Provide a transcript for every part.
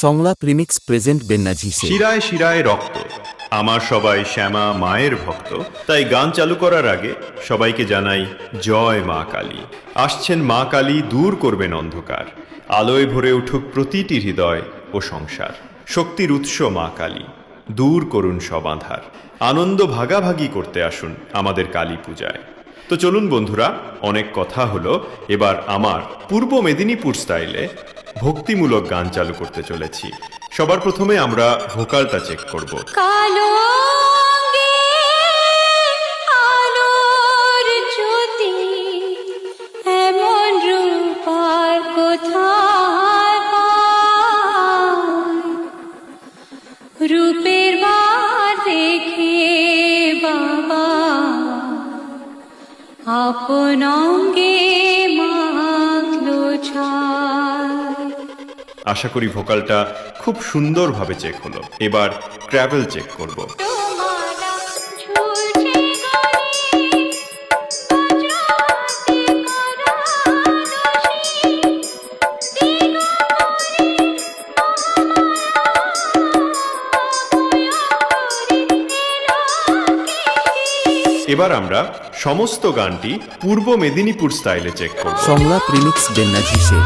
সংলাপ remix present বেন্নাঝি সে। শিরায় শিরায় রক্ত, আমার সবাই শ্যামা মায়ের ভক্ত। তাই গান চালু করার আগে সবাইকে জানাই জয় মা কালী। আসছেন মা কালী, দূর করবেন অন্ধকার, আলোয় ভরে উঠুক প্রতিটি হৃদয় ও সংসার। শক্তির উৎস মা কালী, দূর করুন সব আঁধার। আনন্দ ভাগাভাগি করতে আসুন আমাদের কালী পূজায়। তো চলুন বন্ধুরা, অনেক কথা হলো, এবার আমার পূর্ব মেদিনীপুর স্টাইলে ভক্তিমূলক গান চালু করতে চলেছি। সবার প্রথমে আমরা ভোকালটা চেক করব। কালো আলোর জ্যোতি, এমন রূপ আর কোথায় পাই? রূপের বার দেখে বাবা আপন অঙ্গে মাখলো ছাই। আশা করি ভোকালটা খুব সুন্দরভাবে চেক হলো। এবার ট্র্যাভেল চেক করব। এবার আমরা সমস্ত গানটি পূর্ব মেদিনীপুর স্টাইলে চেক করব। সংলাপ রিমিক্স বেন্নাঝি সে।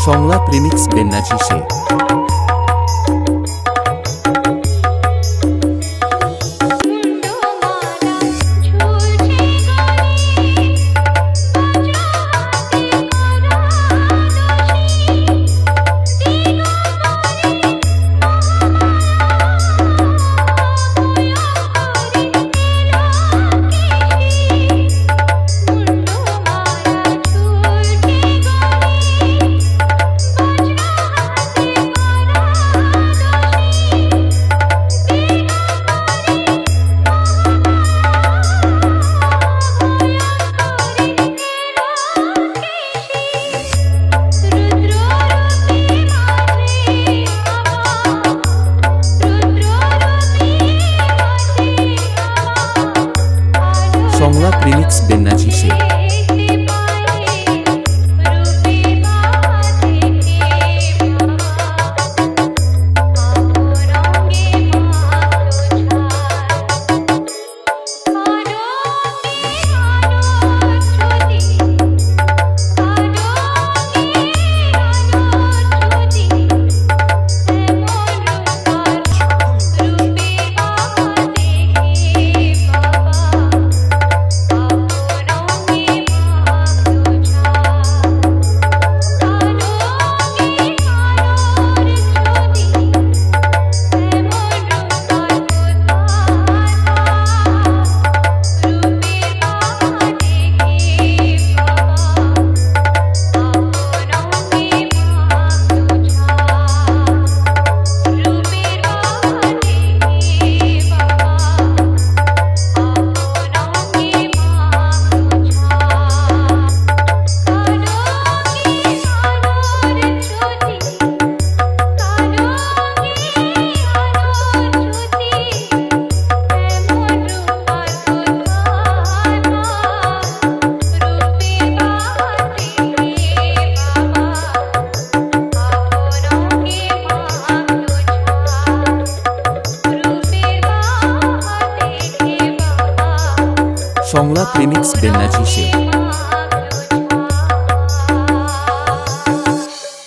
সংলাপ রিমিক্স বেন্নাঝি সে। সংলাপ রিমিক্স বেন্নাঝি সে। সংলাপ রিমিক্স বেন্নাঝি সে।